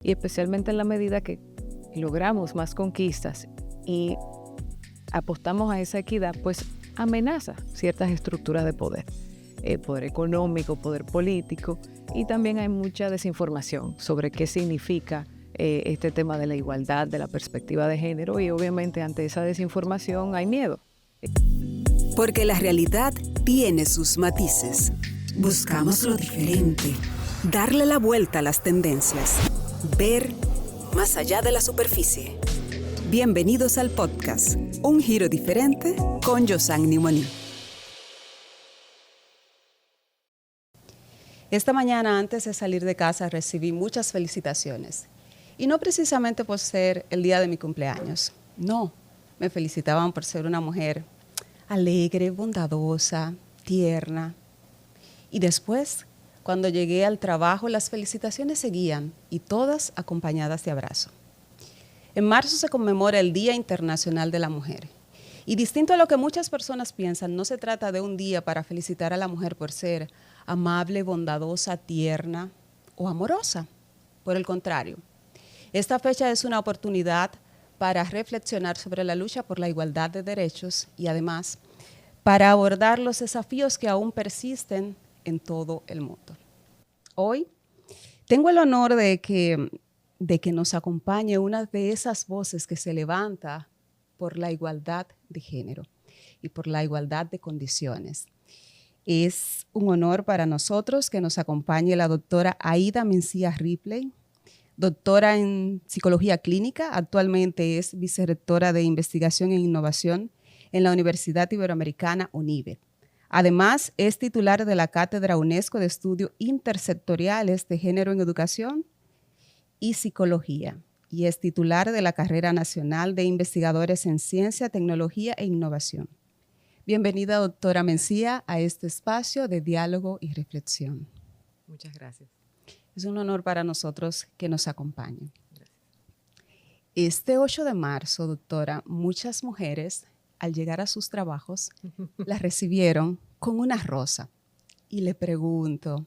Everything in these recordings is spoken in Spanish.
y especialmente en la medida que logramos más conquistas y apostamos a esa equidad, pues amenaza ciertas estructuras de poder, poder económico, poder político, y también hay mucha desinformación sobre qué significa este tema de la igualdad, de la perspectiva de género, y obviamente ante esa desinformación hay miedo. Porque la realidad tiene sus matices. Buscamos lo diferente, darle la vuelta a las tendencias, ver más allá de la superficie. Bienvenidos al podcast Un Giro Diferente con Yosanni Moni. Esta mañana, antes de salir de casa, recibí muchas felicitaciones. Y no precisamente por ser el día de mi cumpleaños. No, me felicitaban por ser una mujer alegre, bondadosa, tierna. Y después, cuando llegué al trabajo, las felicitaciones seguían y todas acompañadas de abrazo. En marzo se conmemora el Día Internacional de la Mujer. Y distinto a lo que muchas personas piensan, no se trata de un día para felicitar a la mujer por ser amable, bondadosa, tierna o amorosa. Por el contrario, esta fecha es una oportunidad para reflexionar sobre la lucha por la igualdad de derechos y además para abordar los desafíos que aún persisten en todo el mundo. Hoy tengo el honor de que nos acompañe una de esas voces que se levanta por la igualdad de género y por la igualdad de condiciones. Es un honor para nosotros que nos acompañe la doctora Aida Mencía Ripley, doctora en Psicología Clínica, actualmente es vicerrectora de Investigación e Innovación en la Universidad Iberoamericana UNIBE. Además, es titular de la Cátedra UNESCO de Estudios Intersectoriales de Género en Educación y Psicología y es titular de la Carrera Nacional de Investigadores en Ciencia, Tecnología e Innovación. Bienvenida, doctora Mencía, a este espacio de diálogo y reflexión. Muchas gracias. Es un honor para nosotros que nos acompañen. Este 8 de marzo, doctora, muchas mujeres, al llegar a sus trabajos, las recibieron con una rosa. Y le pregunto,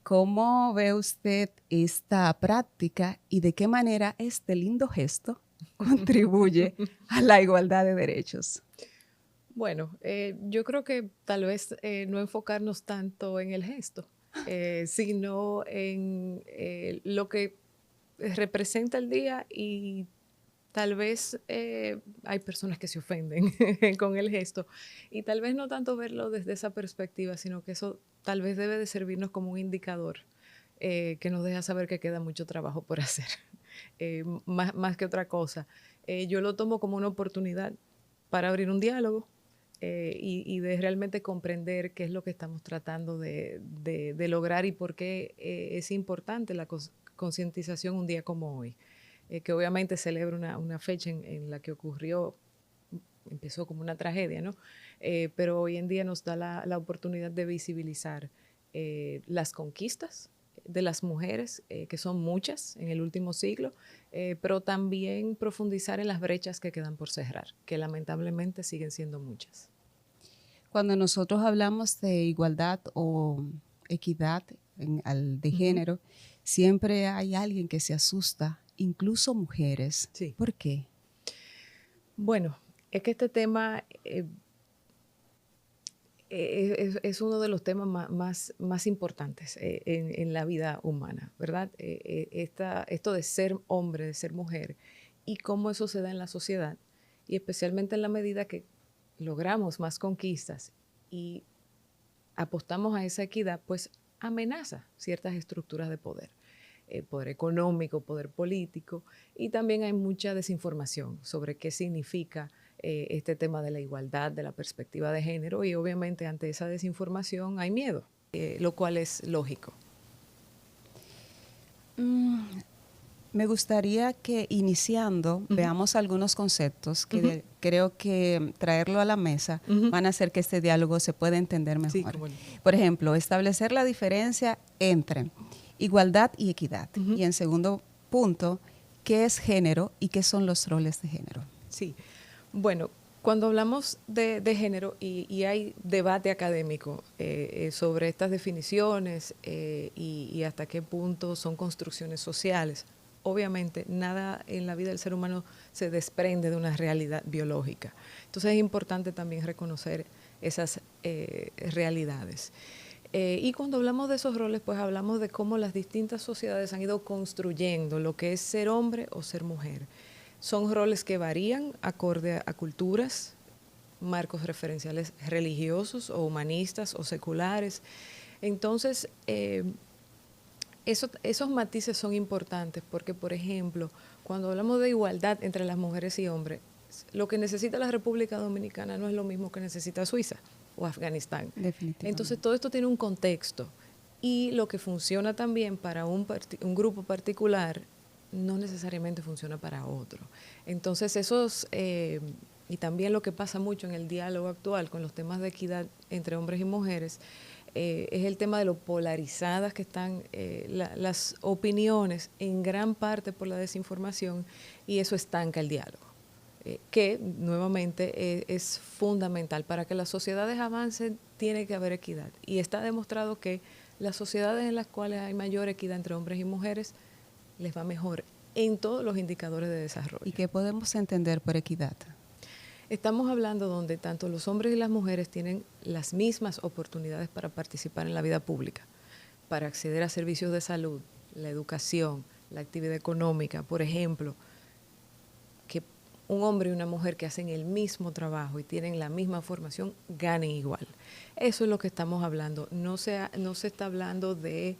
¿cómo ve usted esta práctica y de qué manera este lindo gesto contribuye a la igualdad de derechos? Bueno, yo creo que tal vez no enfocarnos tanto en el gesto, sino en lo que representa el día, y tal vez hay personas que se ofenden con el gesto, y tal vez no tanto verlo desde esa perspectiva, sino que eso tal vez debe de servirnos como un indicador que nos deja saber que queda mucho trabajo por hacer, más que otra cosa. Yo lo tomo como una oportunidad para abrir un diálogo y de realmente comprender qué es lo que estamos tratando de lograr y por qué es importante la concientización un día como hoy, que obviamente celebra una fecha en la que empezó como una tragedia, ¿no? Pero hoy en día nos da la oportunidad de visibilizar las conquistas de las mujeres, que son muchas en el último siglo, pero también profundizar en las brechas que quedan por cerrar, que lamentablemente siguen siendo muchas. Cuando nosotros hablamos de igualdad o equidad de género, siempre hay alguien que se asusta, incluso mujeres. Sí. ¿Por qué? Bueno, es que este tema es uno de los temas más importantes en la vida humana, ¿verdad? Esto de ser hombre, de ser mujer, y cómo eso se da en la sociedad, y especialmente en la medida que logramos más conquistas y apostamos a esa equidad, pues amenaza ciertas estructuras de poder. Poder económico, poder político, y también hay mucha desinformación sobre qué significa este tema de la igualdad, de la perspectiva de género, y obviamente ante esa desinformación hay miedo, lo cual es lógico. Me gustaría que iniciando veamos algunos conceptos que creo que traerlo a la mesa van a hacer que este diálogo se pueda entender mejor. Sí, cómo no. Por ejemplo, establecer la diferencia entre igualdad y equidad. Y en segundo punto, ¿qué es género y qué son los roles de género? Sí, bueno, cuando hablamos de género y hay debate académico sobre estas definiciones y hasta qué punto son construcciones sociales, obviamente nada en la vida del ser humano se desprende de una realidad biológica. Entonces es importante también reconocer esas realidades. Y cuando hablamos de esos roles, pues hablamos de cómo las distintas sociedades han ido construyendo lo que es ser hombre o ser mujer. Son roles que varían acorde a culturas, marcos referenciales religiosos o humanistas o seculares. Entonces, esos matices son importantes porque, por ejemplo, cuando hablamos de igualdad entre las mujeres y hombres, lo que necesita la República Dominicana no es lo mismo que necesita Suiza o Afganistán. Definitivamente. Entonces, todo esto tiene un contexto y lo que funciona también para un grupo particular no necesariamente funciona para otro. Entonces, y también lo que pasa mucho en el diálogo actual con los temas de equidad entre hombres y mujeres, es el tema de lo polarizadas que están las opiniones, en gran parte por la desinformación, y eso estanca el diálogo, que nuevamente es fundamental. Para que las sociedades avancen tiene que haber equidad, y está demostrado que las sociedades en las cuales hay mayor equidad entre hombres y mujeres les va mejor en todos los indicadores de desarrollo. ¿Y qué podemos entender por equidad? Estamos hablando donde tanto los hombres y las mujeres tienen las mismas oportunidades para participar en la vida pública, para acceder a servicios de salud, la educación, la actividad económica. Por ejemplo, que un hombre y una mujer que hacen el mismo trabajo y tienen la misma formación ganen igual. Eso es lo que estamos hablando. No se está hablando de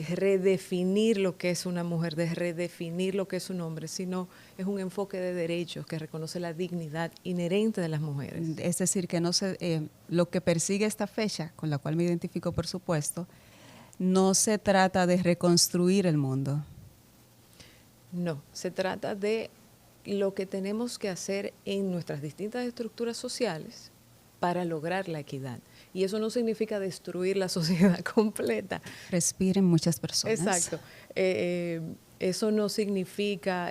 redefinir lo que es una mujer, de redefinir lo que es un hombre, sino es un enfoque de derechos que reconoce la dignidad inherente de las mujeres. Es decir, que lo que persigue esta fecha, con la cual me identifico por supuesto, no se trata de reconstruir el mundo. No, se trata de lo que tenemos que hacer en nuestras distintas estructuras sociales para lograr la equidad. Y eso no significa destruir la sociedad completa. Respiren muchas personas. Exacto. Eso no significa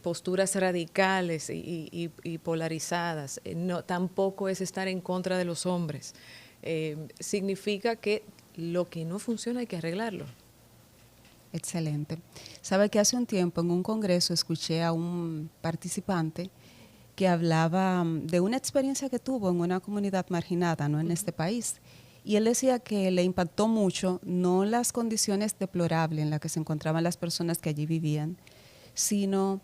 posturas radicales y polarizadas. No, tampoco es estar en contra de los hombres. Significa que lo que no funciona hay que arreglarlo. Excelente. Sabe que hace un tiempo en un congreso escuché a un participante que hablaba de una experiencia que tuvo en una comunidad marginada, no en este país. Y él decía que le impactó mucho, no las condiciones deplorables en las que se encontraban las personas que allí vivían, sino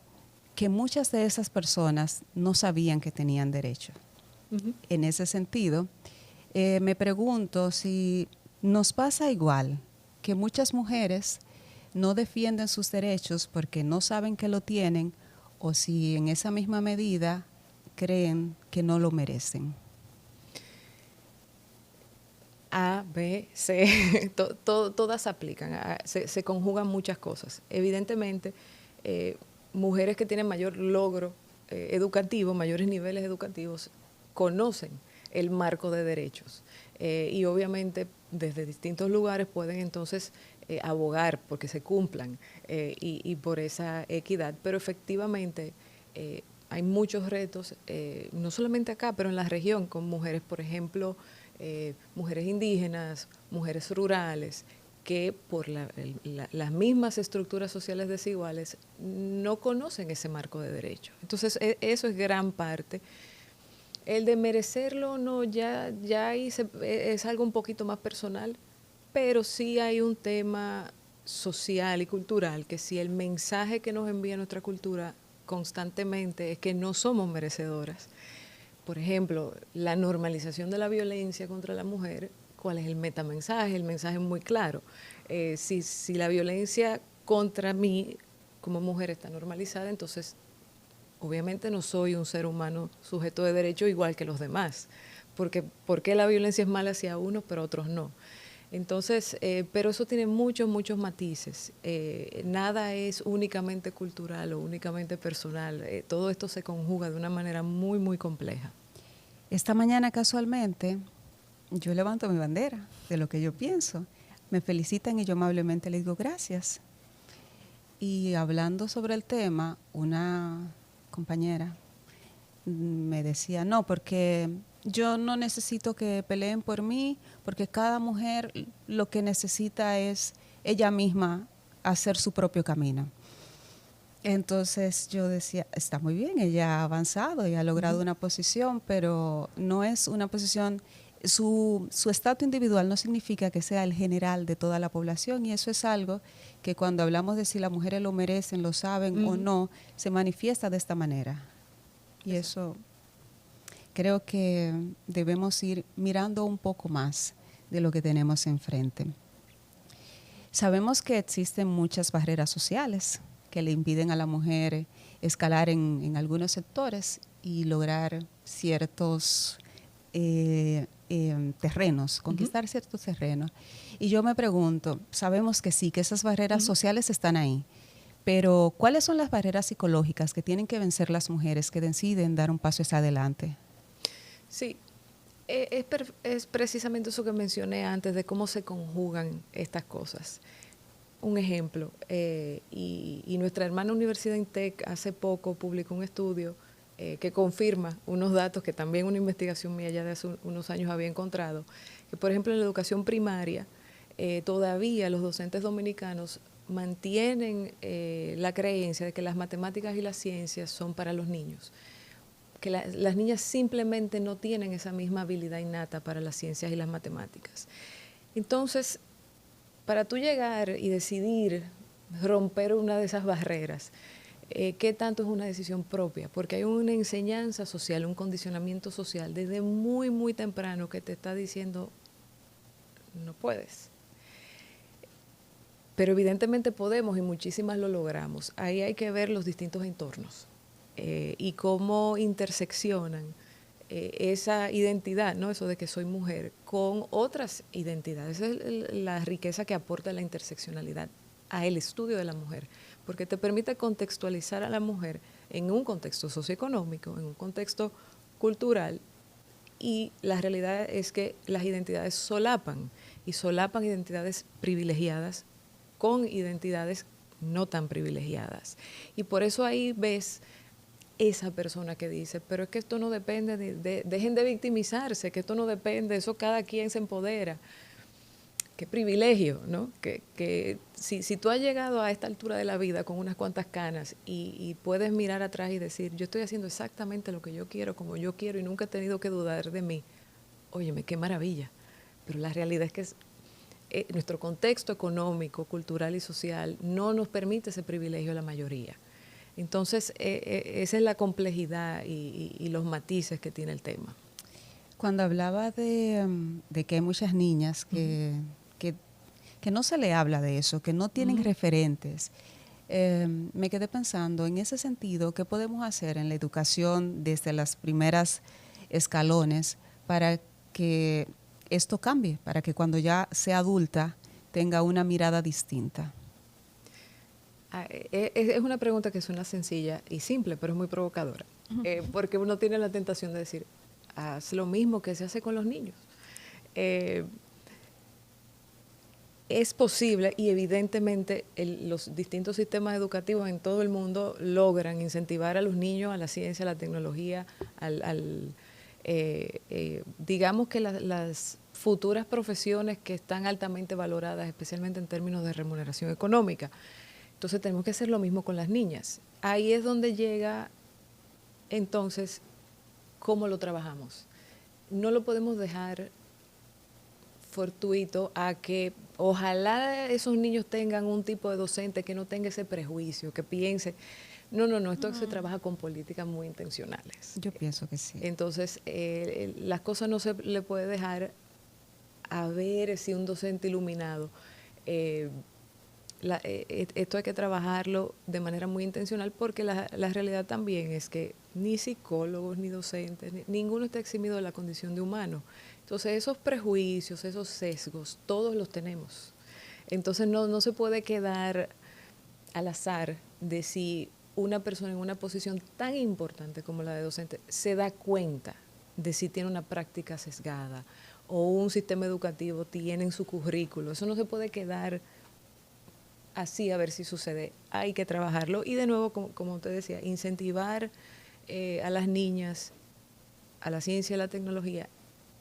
que muchas de esas personas no sabían que tenían derecho. En ese sentido, me pregunto si nos pasa igual, que muchas mujeres no defienden sus derechos porque no saben que lo tienen, o si en esa misma medida creen que no lo merecen. A, B, C, todas aplican, se conjugan muchas cosas. Evidentemente, mujeres que tienen mayor logro educativo, mayores niveles educativos, conocen el marco de derechos y obviamente desde distintos lugares pueden entonces abogar porque se cumplan y por esa equidad, pero efectivamente hay muchos retos, no solamente acá, pero en la región, con mujeres, por ejemplo, mujeres indígenas, mujeres rurales, que por las mismas estructuras sociales desiguales no conocen ese marco de derechos. Entonces, eso es gran parte. El de merecerlo o no, ya ahí es algo un poquito más personal, pero sí hay un tema social y cultural, que si el mensaje que nos envía nuestra cultura constantemente es que no somos merecedoras. Por ejemplo, la normalización de la violencia contra la mujer, ¿cuál es el metamensaje? El mensaje es muy claro. Si la violencia contra mí como mujer está normalizada, entonces obviamente no soy un ser humano sujeto de derecho igual que los demás. Porque ¿por qué la violencia es mala hacia unos pero otros no? Entonces, pero eso tiene muchos matices. Nada es únicamente cultural o únicamente personal. Todo esto se conjuga de una manera muy compleja. Esta mañana casualmente yo levanto mi bandera de lo que yo pienso. Me felicitan y yo amablemente les digo gracias. Y hablando sobre el tema, una compañera me decía, no, porque yo no necesito que peleen por mí, porque cada mujer lo que necesita es ella misma hacer su propio camino. Entonces yo decía, está muy bien, ella ha avanzado y ha logrado una posición, pero no es una posición, su estatus individual no significa que sea el general de toda la población y eso es algo que cuando hablamos de si las mujeres lo merecen, lo saben o no, se manifiesta de esta manera. Y eso creo que debemos ir mirando un poco más de lo que tenemos enfrente. Sabemos que existen muchas barreras sociales que le impiden a la mujer escalar en algunos sectores y lograr ciertos terrenos, conquistar ciertos terrenos. Y yo me pregunto, sabemos que sí, que esas barreras sociales están ahí, pero ¿cuáles son las barreras psicológicas que tienen que vencer las mujeres que deciden dar un paso hacia adelante? Sí, es precisamente eso que mencioné antes de cómo se conjugan estas cosas. Un ejemplo, y nuestra hermana Universidad INTEC hace poco publicó un estudio que confirma unos datos que también una investigación mía ya de hace unos años había encontrado, que por ejemplo en la educación primaria todavía los docentes dominicanos mantienen la creencia de que las matemáticas y las ciencias son para los niños, que las niñas simplemente no tienen esa misma habilidad innata para las ciencias y las matemáticas. Entonces, para tú llegar y decidir romper una de esas barreras, ¿qué tanto es una decisión propia? Porque hay una enseñanza social, un condicionamiento social desde muy, muy temprano que te está diciendo, no puedes. Pero evidentemente podemos y muchísimas lo logramos. Ahí hay que ver los distintos entornos y cómo interseccionan esa identidad, ¿no? Eso de que soy mujer, con otras identidades. Esa es la riqueza que aporta la interseccionalidad a el estudio de la mujer, porque te permite contextualizar a la mujer en un contexto socioeconómico, en un contexto cultural, y la realidad es que las identidades solapan, y solapan identidades privilegiadas con identidades no tan privilegiadas. Y por eso ahí ves esa persona que dice, pero es que esto no depende, dejen de victimizarse, que esto no depende, eso cada quien se empodera. Qué privilegio, ¿no? Que si tú has llegado a esta altura de la vida con unas cuantas canas y puedes mirar atrás y decir, yo estoy haciendo exactamente lo que yo quiero, como yo quiero y nunca he tenido que dudar de mí, óyeme, qué maravilla. Pero la realidad es que nuestro contexto económico, cultural y social no nos permite ese privilegio a la mayoría. Entonces, esa es la complejidad y los matices que tiene el tema. Cuando hablaba de que hay muchas niñas que no se le habla de eso, que no tienen referentes, me quedé pensando en ese sentido, ¿qué podemos hacer en la educación desde las primeras escalones para que esto cambie, para que cuando ya sea adulta tenga una mirada distinta? Es una pregunta que suena sencilla y simple, pero es muy provocadora, porque uno tiene la tentación de decir, haz lo mismo que se hace con los niños. Es posible y evidentemente los distintos sistemas educativos en todo el mundo logran incentivar a los niños a la ciencia, a la tecnología, digamos que las futuras profesiones que están altamente valoradas, especialmente en términos de remuneración económica. Entonces tenemos que hacer lo mismo con las niñas. Ahí es donde llega entonces cómo lo trabajamos. No lo podemos dejar fortuito a que ojalá esos niños tengan un tipo de docente que no tenga ese prejuicio, que piense, no, esto se trabaja con políticas muy intencionales. Yo pienso que sí. Entonces, las cosas no se le puede dejar a ver si un docente iluminado. Esto hay que trabajarlo de manera muy intencional porque la realidad también es que ni psicólogos, ni docentes, ninguno está eximido de la condición de humano. Entonces esos prejuicios, esos sesgos, todos los tenemos. Entonces no se puede quedar al azar de si una persona en una posición tan importante como la de docente se da cuenta de si tiene una práctica sesgada o un sistema educativo tiene en su currículo. Eso no se puede quedar así a ver si sucede. Hay que trabajarlo y de nuevo, como usted decía, incentivar a las niñas a la ciencia y la tecnología,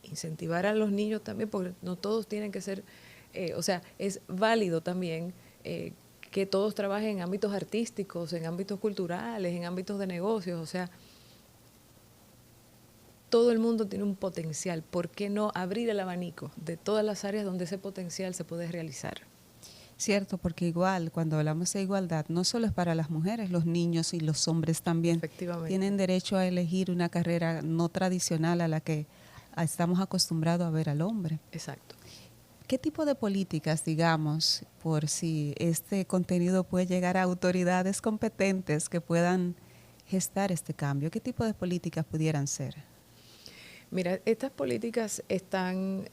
incentivar a los niños también, porque no todos tienen que ser, o sea, es válido también que todos trabajen en ámbitos artísticos, en ámbitos culturales, en ámbitos de negocios, o sea, todo el mundo tiene un potencial. ¿Por qué no abrir el abanico de todas las áreas donde ese potencial se puede realizar? Cierto, porque igual cuando hablamos de igualdad, no solo es para las mujeres, los niños y los hombres también tienen derecho a elegir una carrera no tradicional a la que estamos acostumbrados a ver al hombre. Exacto. ¿Qué tipo de políticas, digamos, por si este contenido puede llegar a autoridades competentes que puedan gestar este cambio? ¿Qué tipo de políticas pudieran ser? Mira, estas políticas están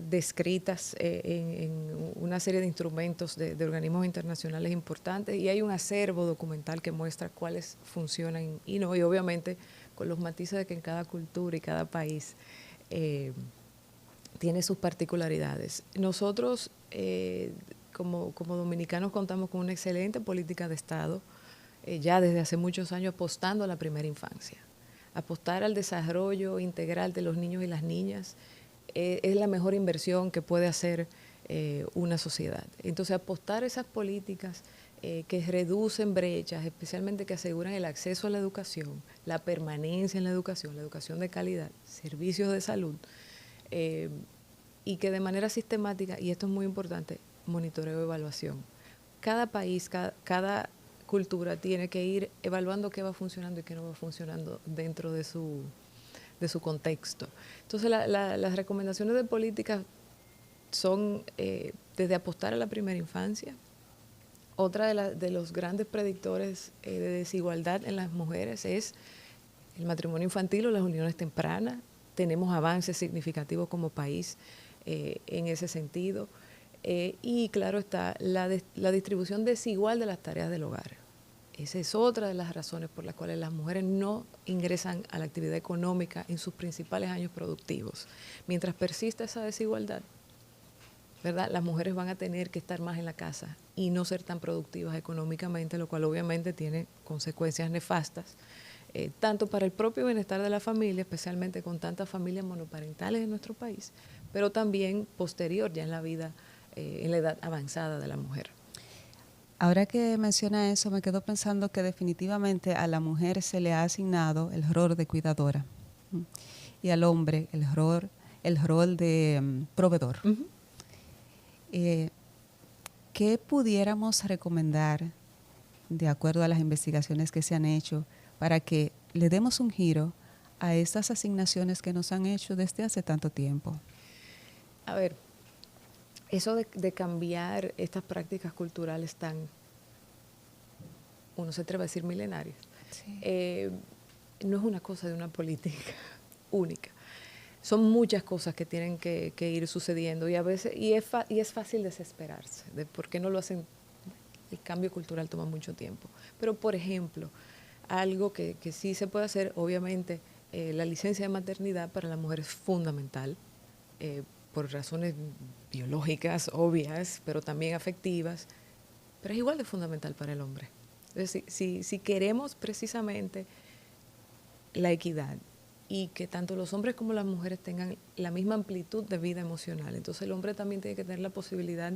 descritas en una serie de instrumentos de organismos internacionales importantes y hay un acervo documental que muestra cuáles funcionan y no, y obviamente con los matices de que en cada cultura y cada país tiene sus particularidades. Nosotros, como dominicanos, contamos con una excelente política de Estado, ya desde hace muchos años apostando a la primera infancia. Apostar al desarrollo integral de los niños y las niñas es la mejor inversión que puede hacer una sociedad. Entonces, apostar a esas políticas que reducen brechas, especialmente que aseguran el acceso a la educación, la permanencia en la educación de calidad, servicios de salud, y que de manera sistemática, y esto es muy importante, monitoreo y evaluación. Cada país, cada cultura tiene que ir evaluando qué va funcionando y qué no va funcionando dentro de su contexto. Entonces, las recomendaciones de políticas son desde apostar a la primera infancia. Otra de los grandes predictores de desigualdad en las mujeres es el matrimonio infantil o las uniones tempranas. Tenemos avances significativos como país en ese sentido. Y claro está, la distribución desigual de las tareas del hogar. Esa es otra de las razones por las cuales las mujeres no ingresan a la actividad económica en sus principales años productivos. Mientras persista esa desigualdad, ¿verdad?, las mujeres van a tener que estar más en la casa y no ser tan productivas económicamente, lo cual obviamente tiene consecuencias nefastas, tanto para el propio bienestar de la familia, especialmente con tantas familias monoparentales en nuestro país, pero también posterior ya en la vida, en la edad avanzada de la mujer. Ahora que menciona eso, me quedo pensando que definitivamente a la mujer se le ha asignado el rol de cuidadora y al hombre el rol de proveedor. Uh-huh. ¿Qué pudiéramos recomendar, de acuerdo a las investigaciones que se han hecho, para que le demos un giro a estas asignaciones que nos han hecho desde hace tanto tiempo? A ver, eso de cambiar estas prácticas culturales tan, uno se atreve a decir milenarias, sí, no es una cosa de una política única. Son muchas cosas que tienen que ir sucediendo y a veces y es fácil desesperarse de por qué no lo hacen. El cambio cultural toma mucho tiempo. Pero, por ejemplo, algo que sí se puede hacer, obviamente, la licencia de maternidad para la mujer es fundamental, por razones biológicas, obvias, pero también afectivas, pero es igual de fundamental para el hombre. Entonces, si queremos precisamente la equidad y que tanto los hombres como las mujeres tengan la misma amplitud de vida emocional, entonces el hombre también tiene que tener la posibilidad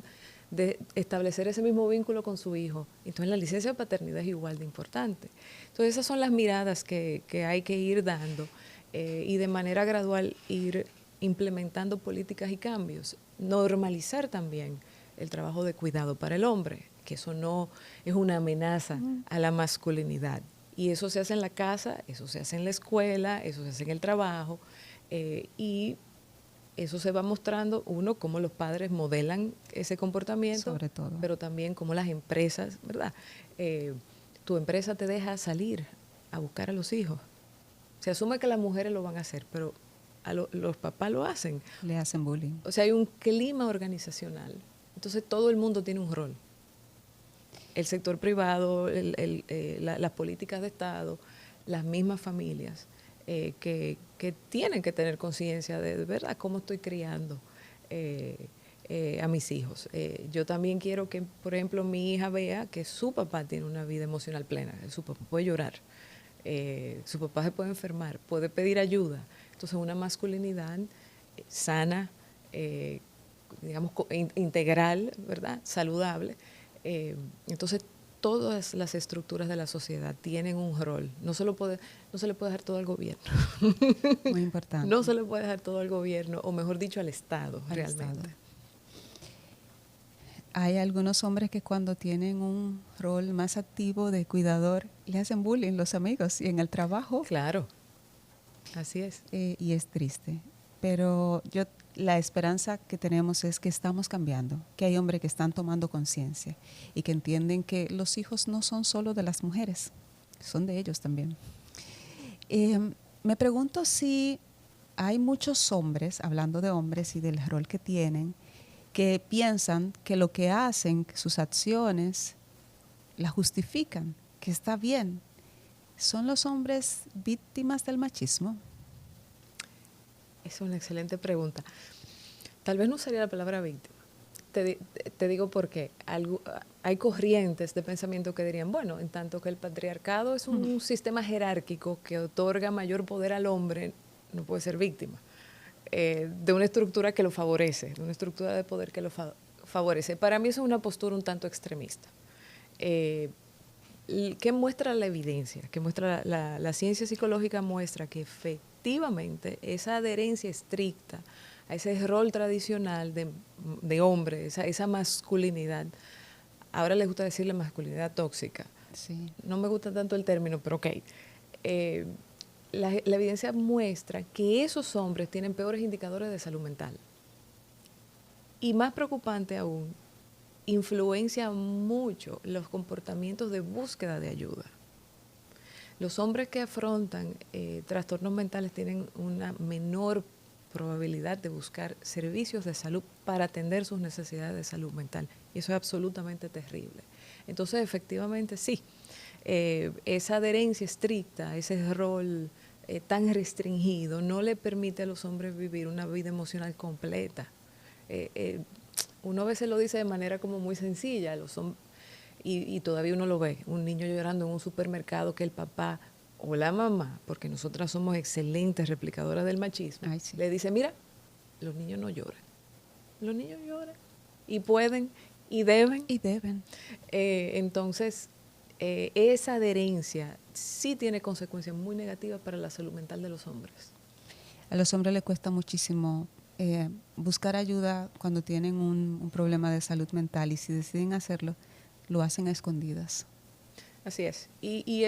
de establecer ese mismo vínculo con su hijo. Entonces la licencia de paternidad es igual de importante. Entonces esas son las miradas que hay que ir dando y de manera gradual ir implementando políticas y cambios. Normalizar también el trabajo de cuidado para el hombre, que eso no es una amenaza a la masculinidad. Y eso se hace en la casa, eso se hace en la escuela, eso se hace en el trabajo y eso se va mostrando, uno, cómo los padres modelan ese comportamiento, sobre todo, pero también cómo las empresas, ¿verdad? Tu empresa te deja salir a buscar a los hijos. Se asume que las mujeres lo van a hacer, pero los papás lo hacen. Le hacen bullying. O sea, hay un clima organizacional. Entonces todo el mundo tiene un rol. El sector privado, las políticas de Estado, las mismas familias que tienen que tener conciencia de verdad cómo estoy criando a mis hijos. Yo también quiero que, por ejemplo, mi hija vea que su papá tiene una vida emocional plena, su papá puede llorar, su papá se puede enfermar, puede pedir ayuda. Entonces una masculinidad sana, digamos, integral, ¿verdad?, saludable, Entonces, todas las estructuras de la sociedad tienen un rol. No se le puede dejar todo al gobierno. Muy importante. No se le puede dejar todo al gobierno, o mejor dicho, al Estado, Al realmente. Estado. Hay algunos hombres que cuando tienen un rol más activo de cuidador, le hacen bullying los amigos y en el trabajo. Claro, así es. Y es triste. Pero la esperanza que tenemos es que estamos cambiando, que hay hombres que están tomando conciencia y que entienden que los hijos no son solo de las mujeres, son de ellos también. Me pregunto si hay muchos hombres, hablando de hombres y del rol que tienen, que piensan que lo que hacen, sus acciones, la justifican, que está bien. ¿Son los hombres víctimas del machismo? Es una excelente pregunta. Tal vez no sería la palabra víctima. Te digo porque hay corrientes de pensamiento que dirían, bueno, en tanto que el patriarcado es un sistema jerárquico que otorga mayor poder al hombre, no puede ser víctima de una estructura que lo favorece, de una estructura de poder que lo favorece. Para mí eso es una postura un tanto extremista. ¿Qué muestra la evidencia? ¿Qué muestra la ciencia psicológica? Muestra que efectivamente esa adherencia estricta a ese rol tradicional de hombre, esa masculinidad, ahora les gusta decir la masculinidad tóxica. Sí. No me gusta tanto el término, pero ok. La evidencia muestra que esos hombres tienen peores indicadores de salud mental. Y más preocupante aún, influencia mucho los comportamientos de búsqueda de ayuda. Los hombres que afrontan trastornos mentales tienen una menor probabilidad de buscar servicios de salud para atender sus necesidades de salud mental. Y eso es absolutamente terrible. Entonces, efectivamente, sí, esa adherencia estricta, ese rol tan restringido, no le permite a los hombres vivir una vida emocional completa. Uno a veces lo dice de manera como muy sencilla, y todavía uno lo ve, un niño llorando en un supermercado que el papá o la mamá, porque nosotras somos excelentes replicadoras del machismo, Ay, sí. le dice, mira, los niños no lloran, los niños lloran, y pueden, y deben. Y deben. Entonces, esa adherencia sí tiene consecuencias muy negativas para la salud mental de los hombres. A los hombres les cuesta muchísimo buscar ayuda cuando tienen un problema de salud mental y si deciden hacerlo, lo hacen a escondidas. Así es. Y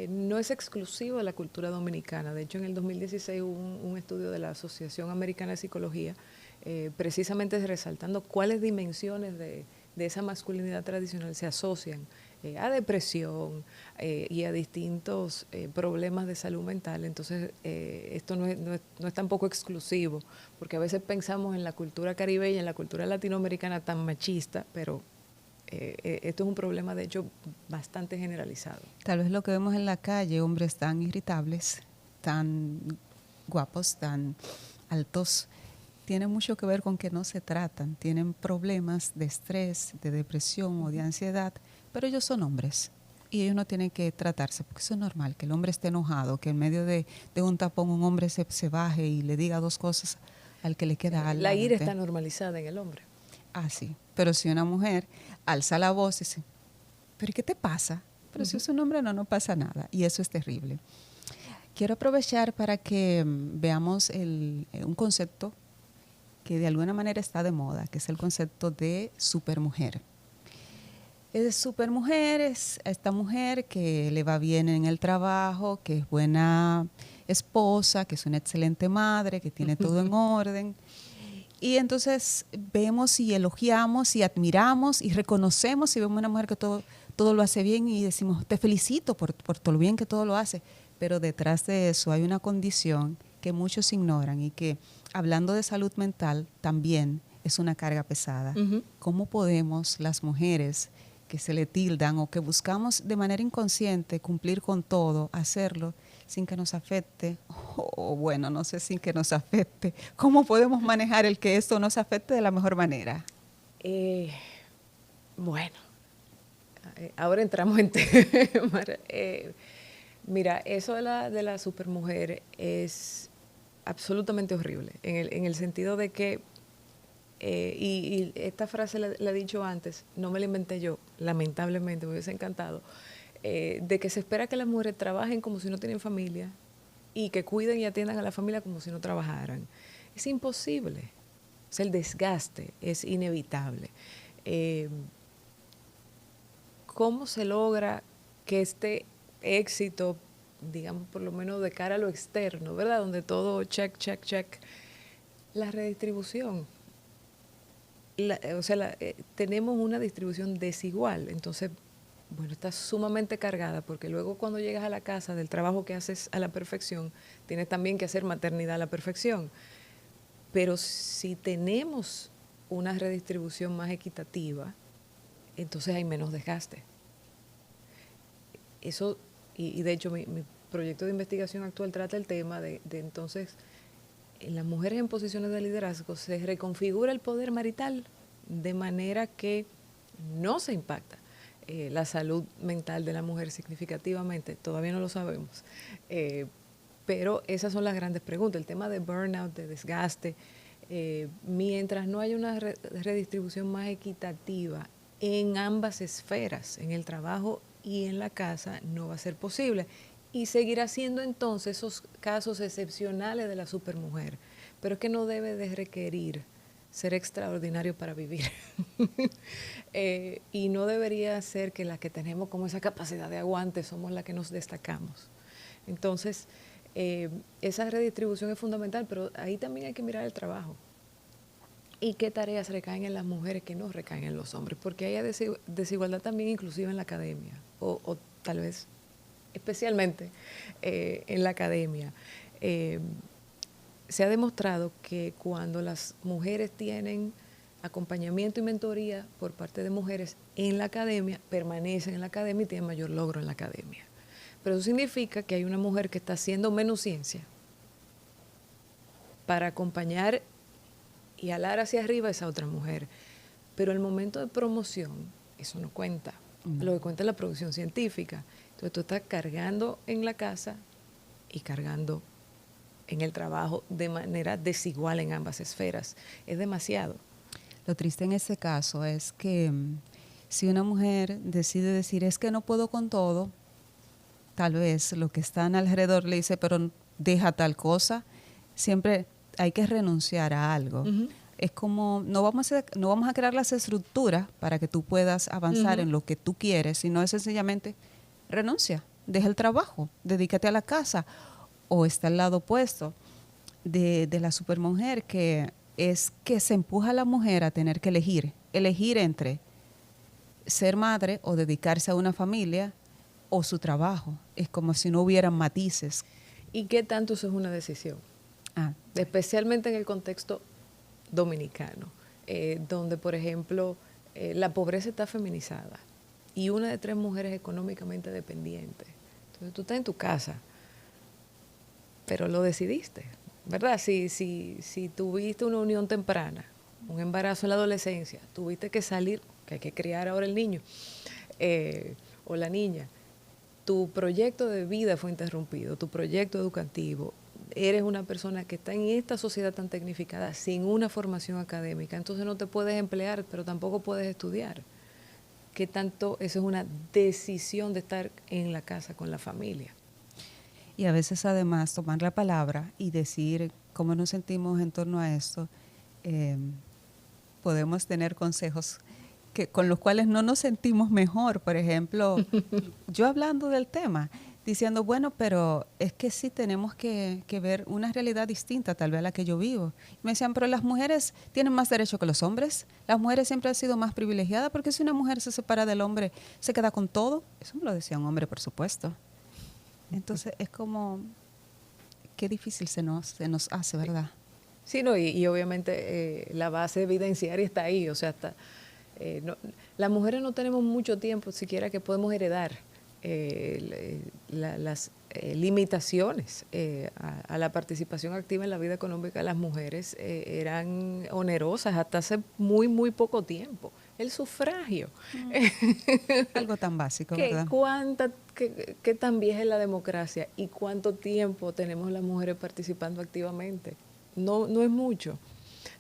no es exclusivo de la cultura dominicana. De hecho, en el 2016 hubo un estudio de la Asociación Americana de Psicología, precisamente resaltando cuáles dimensiones de esa masculinidad tradicional se asocian a depresión y a distintos problemas de salud mental. Entonces, esto no es tampoco exclusivo, porque a veces pensamos en la cultura caribeña, en la cultura latinoamericana tan machista, pero esto es un problema, de hecho, bastante generalizado. Tal vez lo que vemos en la calle, hombres tan irritables, tan guapos, tan altos, tiene mucho que ver con que no se tratan, tienen problemas de estrés, de depresión o de ansiedad, pero ellos son hombres y ellos no tienen que tratarse, porque eso es normal, que el hombre esté enojado, que en medio de un tapón un hombre se baje y le diga dos cosas al que le queda al La lado. ira está normalizada en el hombre. Ah, sí, pero si una mujer alza la voz y dice, ¿pero qué te pasa? Pero si es un hombre no pasa nada y eso es terrible. Quiero aprovechar para que veamos un concepto que de alguna manera está de moda, que es el concepto de supermujer. Supermujer es esta mujer que le va bien en el trabajo, que es buena esposa, que es una excelente madre, que tiene todo en orden. Y entonces vemos y elogiamos y admiramos y reconocemos y vemos una mujer que todo lo hace bien y decimos, te felicito por todo lo bien que todo lo hace. Pero detrás de eso hay una condición que muchos ignoran y que, hablando de salud mental, también es una carga pesada. ¿Cómo podemos las mujeres que se le tildan o que buscamos de manera inconsciente cumplir con todo, hacerlo sin que nos afecte? O bueno, no sé, sin que nos afecte. ¿Cómo podemos manejar el que esto nos afecte de la mejor manera? Bueno, ahora entramos en tema. Mira, eso de la supermujer es absolutamente horrible, en el sentido de que y esta frase la he dicho antes, no me la inventé yo, lamentablemente, me hubiese encantado, de que se espera que las mujeres trabajen como si no tienen familia y que cuiden y atiendan a la familia como si no trabajaran. Es imposible. O sea, el desgaste es inevitable. ¿Cómo se logra que este éxito, digamos, por lo menos de cara a lo externo, ¿verdad? Donde todo check, check, check, la redistribución. Tenemos una distribución desigual, entonces, bueno, está sumamente cargada porque luego cuando llegas a la casa del trabajo que haces a la perfección, tienes también que hacer maternidad a la perfección. Pero si tenemos una redistribución más equitativa, entonces hay menos desgaste. Eso, y de hecho mi proyecto de investigación actual trata el tema de entonces, en las mujeres en posiciones de liderazgo se reconfigura el poder marital de manera que no se impacta la salud mental de la mujer significativamente, todavía no lo sabemos. Pero esas son las grandes preguntas, el tema de burnout, de desgaste. Mientras no haya una redistribución más equitativa en ambas esferas, en el trabajo y en la casa, no va a ser posible. Y seguirá siendo entonces esos casos excepcionales de la supermujer. Pero es que no debe de requerir ser extraordinario para vivir. Y no debería ser que las que tenemos como esa capacidad de aguante somos las que nos destacamos. Entonces, esa redistribución es fundamental, pero ahí también hay que mirar el trabajo. ¿Y qué tareas recaen en las mujeres que no recaen en los hombres? Porque hay desigualdad también inclusive en la academia, o tal vez especialmente en la academia. Se ha demostrado que cuando las mujeres tienen acompañamiento y mentoría por parte de mujeres en la academia, permanecen en la academia y tienen mayor logro en la academia. Pero eso significa que hay una mujer que está haciendo menos ciencia para acompañar y alar hacia arriba a esa otra mujer. Pero el momento de promoción, eso no cuenta. Lo que cuenta es la producción científica. Entonces tú estás cargando en la casa y cargando en el trabajo de manera desigual en ambas esferas. Es demasiado. Lo triste en ese caso es que si una mujer decide decir es que no puedo con todo, tal vez lo que están alrededor le dice, pero deja tal cosa, siempre hay que renunciar a algo. Uh-huh. Es como, no vamos a crear las estructuras para que tú puedas avanzar en lo que tú quieres, sino es sencillamente renuncia, deja el trabajo, dedícate a la casa. O está al lado opuesto de la supermujer, que es que se empuja a la mujer a tener que elegir entre ser madre o dedicarse a una familia o su trabajo. Es como si no hubieran matices. ¿Y qué tanto eso es una decisión? Especialmente en el contexto dominicano, donde, por ejemplo, la pobreza está feminizada y 1 de 3 mujeres económicamente dependientes. Entonces tú estás en tu casa, pero lo decidiste, ¿verdad? Si tuviste una unión temprana, un embarazo en la adolescencia, tuviste que salir, que hay que criar ahora el niño o la niña, tu proyecto de vida fue interrumpido, tu proyecto educativo, eres una persona que está en esta sociedad tan tecnificada sin una formación académica, entonces no te puedes emplear, pero tampoco puedes estudiar. ¿Qué tanto eso es una decisión de estar en la casa con la familia? Y a veces además tomar la palabra y decir cómo nos sentimos en torno a esto, podemos tener consejos con los cuales no nos sentimos mejor. Por ejemplo, yo hablando del tema, diciendo, bueno, pero es que sí tenemos que ver una realidad distinta tal vez a la que yo vivo. Y me decían, pero las mujeres tienen más derecho que los hombres, las mujeres siempre han sido más privilegiadas, porque si una mujer se separa del hombre, se queda con todo. Eso me lo decía un hombre, por supuesto. Entonces es como, qué difícil se nos hace, ¿verdad? Sí, no, y obviamente la base evidenciaria está ahí, o sea, las mujeres no tenemos mucho tiempo siquiera que podemos heredar las limitaciones a la participación activa en la vida económica de las mujeres eran onerosas hasta hace muy, muy poco tiempo. El sufragio. Algo tan básico, ¿verdad? ¿Qué tan vieja es la democracia y cuánto tiempo tenemos las mujeres participando activamente? No es mucho.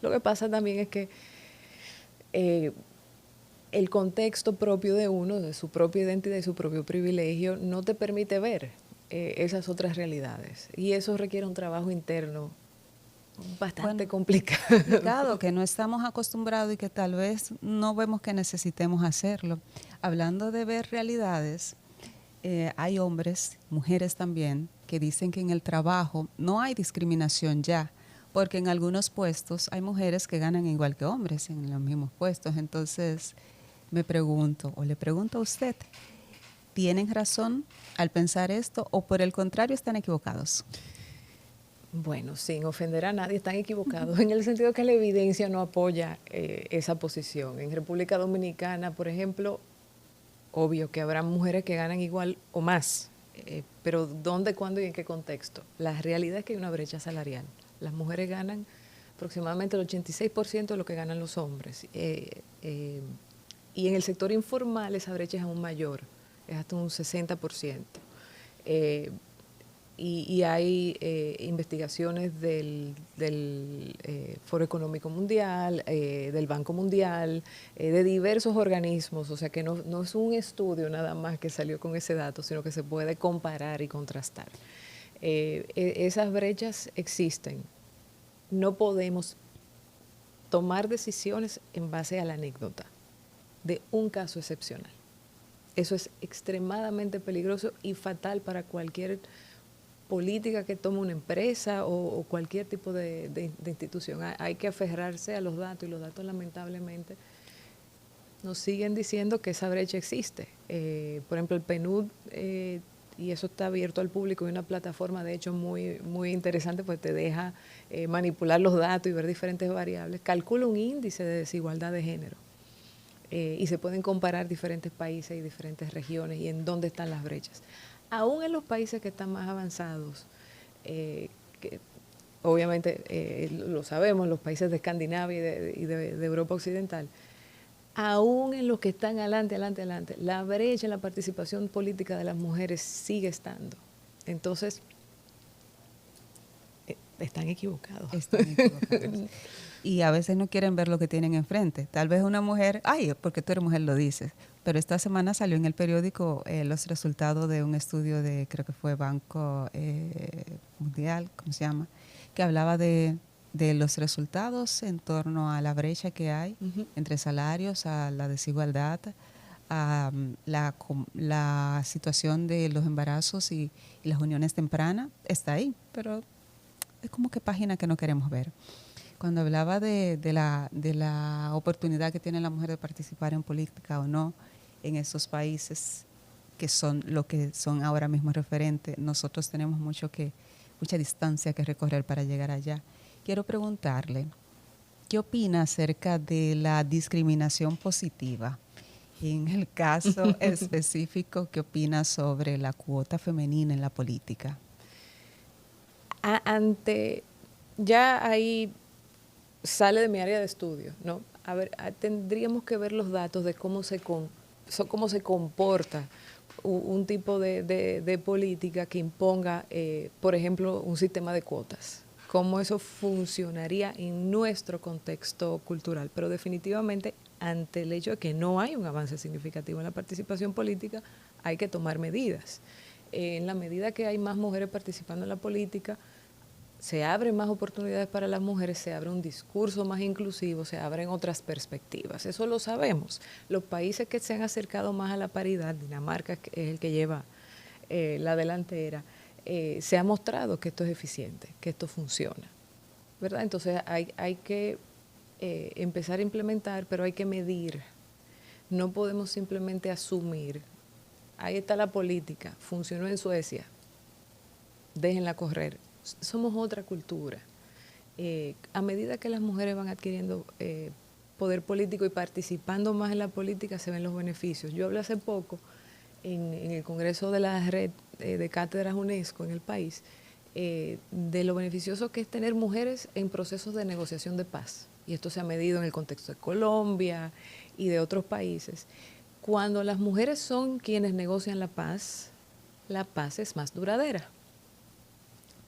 Lo que pasa también es que el contexto propio de uno, de su propia identidad y su propio privilegio, no te permite ver esas otras realidades. Y eso requiere un trabajo interno bastante Bueno, complicado. complicado, que no estamos acostumbrados y que tal vez no vemos que necesitemos hacerlo. Hablando de ver realidades, hay hombres, mujeres también, que dicen que en el trabajo no hay discriminación ya, porque en algunos puestos hay mujeres que ganan igual que hombres en los mismos puestos. Entonces, me pregunto, o le pregunto a usted, ¿tienen razón al pensar esto o por el contrario están equivocados? Bueno, sin ofender a nadie, están equivocados en el sentido que la evidencia no apoya esa posición. En República Dominicana, por ejemplo, obvio que habrá mujeres que ganan igual o más, pero ¿dónde, cuándo y en qué contexto? La realidad es que hay una brecha salarial. Las mujeres ganan aproximadamente el 86% de lo que ganan los hombres. Y en el sector informal esa brecha es aún mayor, es hasta un 60%. Y hay investigaciones del Foro Económico Mundial, del Banco Mundial, de diversos organismos, o sea que no es un estudio nada más que salió con ese dato, sino que se puede comparar y contrastar. Esas brechas existen. No podemos tomar decisiones en base a la anécdota de un caso excepcional. Eso es extremadamente peligroso y fatal para cualquier política que tome una empresa o cualquier tipo de institución. Hay que aferrarse a los datos y los datos lamentablemente nos siguen diciendo que esa brecha existe. Por ejemplo, el PNUD, y eso está abierto al público, y una plataforma de hecho muy interesante, pues te deja manipular los datos y ver diferentes variables. Calcula un índice de desigualdad de género. Y se pueden comparar diferentes países y diferentes regiones y en dónde están las brechas. Aún en los países que están más avanzados, que obviamente lo sabemos, los países de Escandinavia y de Europa Occidental, aún en los que están adelante, la brecha en la participación política de las mujeres sigue estando. Entonces, están equivocados. Están equivocados. Y a veces no quieren ver lo que tienen enfrente. Tal vez una mujer, ay, porque tú eres mujer lo dices, pero esta semana salió en el periódico los resultados de un estudio de, creo que fue Banco Mundial, ¿cómo se llama? Que hablaba de los resultados en torno a la brecha que hay entre salarios, a la desigualdad, a la situación de los embarazos y las uniones tempranas. Está ahí, pero es como que página que no queremos ver. Cuando hablaba de la oportunidad que tiene la mujer de participar en política o no en esos países que son lo que son ahora mismo referentes, nosotros tenemos mucha distancia que recorrer para llegar allá. Quiero preguntarle, ¿qué opina acerca de la discriminación positiva? En el caso específico, ¿qué opina sobre la cuota femenina en la política? Ya ahí sale de mi área de estudio, ¿no? A ver, tendríamos que ver los datos de cómo se comporta un tipo de política que imponga, por ejemplo, un sistema de cuotas. Cómo eso funcionaría en nuestro contexto cultural. Pero definitivamente, ante el hecho de que no hay un avance significativo en la participación política, hay que tomar medidas. En la medida que hay más mujeres participando en la política, se abren más oportunidades para las mujeres, se abre un discurso más inclusivo, se abren otras perspectivas. Eso lo sabemos. Los países que se han acercado más a la paridad, Dinamarca es el que lleva la delantera, se ha mostrado que esto es eficiente, que esto funciona, ¿verdad? Entonces hay que empezar a implementar, pero hay que medir. No podemos simplemente asumir. Ahí está la política, funcionó en Suecia, déjenla correr. Somos otra cultura. A medida que las mujeres van adquiriendo poder político y participando más en la política, se ven los beneficios. Yo hablé hace poco en el Congreso de la Red de Cátedras UNESCO en el país, de lo beneficioso que es tener mujeres en procesos de negociación de paz. Y esto se ha medido en el contexto de Colombia y de otros países. Cuando las mujeres son quienes negocian la paz es más duradera.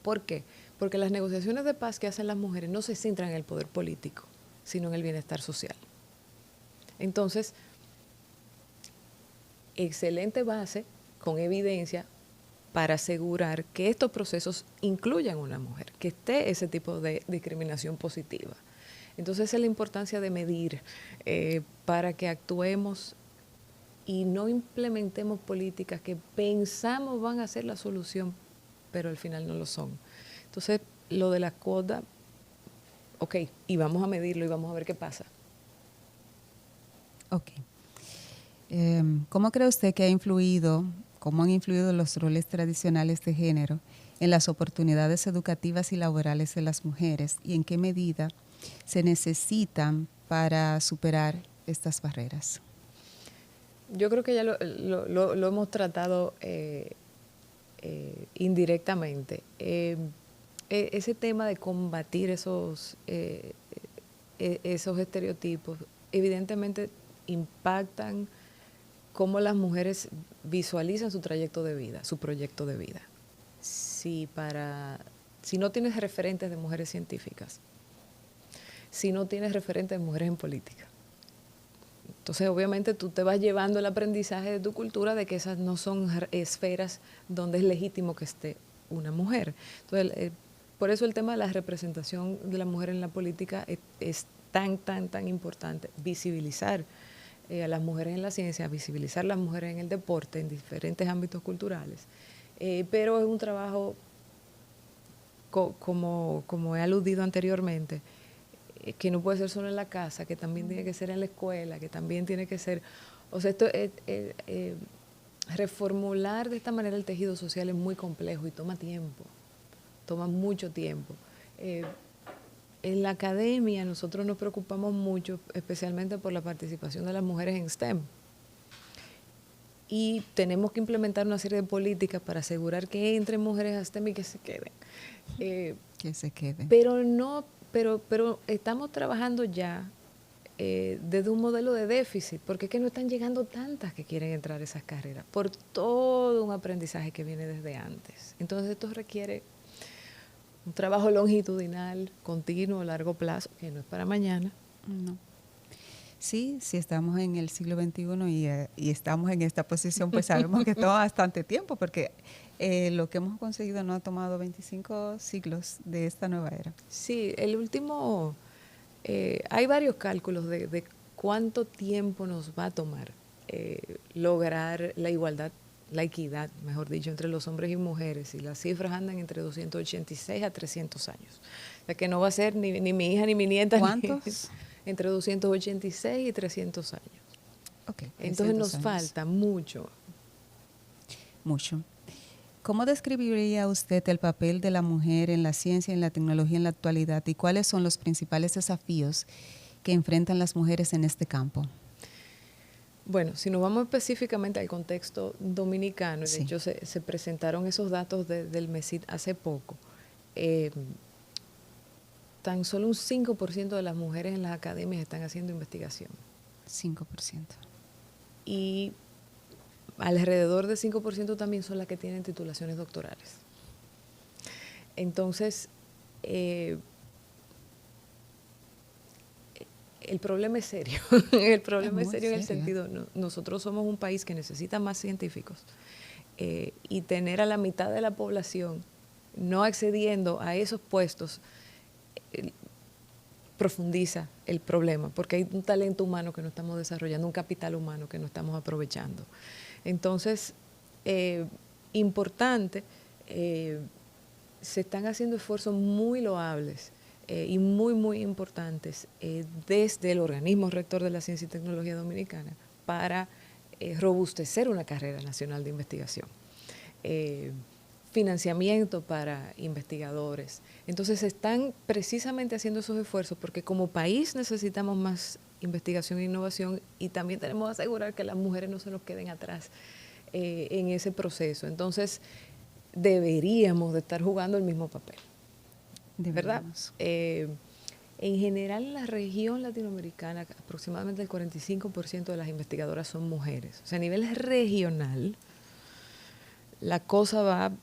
¿Por qué? Porque las negociaciones de paz que hacen las mujeres no se centran en el poder político, sino en el bienestar social. Entonces, excelente base, con evidencia, para asegurar que estos procesos incluyan a una mujer, que esté ese tipo de discriminación positiva. Entonces, esa es la importancia de medir para que actuemos y no implementemos políticas que pensamos van a ser la solución, pero al final no lo son. Entonces, lo de la cuota, ok, y vamos a medirlo y vamos a ver qué pasa. Ok. ¿Cómo cree usted que cómo han influido los roles tradicionales de género en las oportunidades educativas y laborales de las mujeres y en qué medida se necesitan para superar estas barreras? Yo creo que ya lo hemos tratado indirectamente. Ese tema de combatir esos estereotipos, evidentemente impactan cómo las mujeres visualizan su trayecto de vida, su proyecto de vida. Si no tienes referentes de mujeres científicas, si no tienes referentes de mujeres en política, entonces obviamente tú te vas llevando el aprendizaje de tu cultura de que esas no son esferas donde es legítimo que esté una mujer. Entonces, por eso el tema de la representación de la mujer en la política es tan importante. Visibilizar a las mujeres en la ciencia, visibilizar a las mujeres en el deporte, en diferentes ámbitos culturales. Pero es un trabajo, como he aludido anteriormente, que no puede ser solo en la casa, que también tiene que ser en la escuela, que también tiene que ser... O sea, reformular de esta manera el tejido social es muy complejo y toma tiempo, toma mucho tiempo. En la academia nosotros nos preocupamos mucho, especialmente por la participación de las mujeres en STEM. Y tenemos que implementar una serie de políticas para asegurar que entren mujeres a STEM y que se queden. Que se queden. Pero estamos trabajando ya desde un modelo de déficit, porque es que no están llegando tantas que quieren entrar a esas carreras, por todo un aprendizaje que viene desde antes. Entonces esto requiere un trabajo longitudinal, continuo, a largo plazo, que no es para mañana. No. Sí, si estamos en el siglo XXI y estamos en esta posición, pues sabemos que toma bastante tiempo, porque lo que hemos conseguido no ha tomado 25 siglos de esta nueva era. Sí, el último, hay varios cálculos de cuánto tiempo nos va a tomar lograr la igualdad, la equidad, mejor dicho, entre los hombres y mujeres, y las cifras andan entre 286 a 300 años. O sea que no va a ser ni mi hija ni mi nieta. ¿Cuántos? Entre 286 y 300 años. Okay, entonces nos años. Falta mucho. Mucho. ¿Cómo describiría usted el papel de la mujer en la ciencia y en la tecnología en la actualidad y cuáles son los principales desafíos que enfrentan las mujeres en este campo? Bueno, si nos vamos específicamente al contexto dominicano, sí. De hecho se presentaron esos datos del MESID hace poco, tan solo un 5% de las mujeres en las academias están haciendo investigación. 5%. Y alrededor del 5% también son las que tienen titulaciones doctorales. Entonces, el problema es serio. El problema es serio en el sentido, nosotros somos un país que necesita más científicos y tener a la mitad de la población no accediendo a esos puestos profundiza el problema, porque hay un talento humano que no estamos desarrollando, un capital humano que no estamos aprovechando. Entonces, importante, se están haciendo esfuerzos muy loables y muy importantes desde el organismo rector de la ciencia y tecnología dominicana para robustecer una carrera nacional de investigación. Financiamiento para investigadores. Entonces se están precisamente haciendo esos esfuerzos porque como país necesitamos más investigación e innovación y también tenemos que asegurar que las mujeres no se nos queden atrás en ese proceso. Entonces deberíamos de estar jugando el mismo papel, ¿verdad? En general en la región latinoamericana aproximadamente el 45% de las investigadoras son mujeres. O sea, a nivel regional la cosa va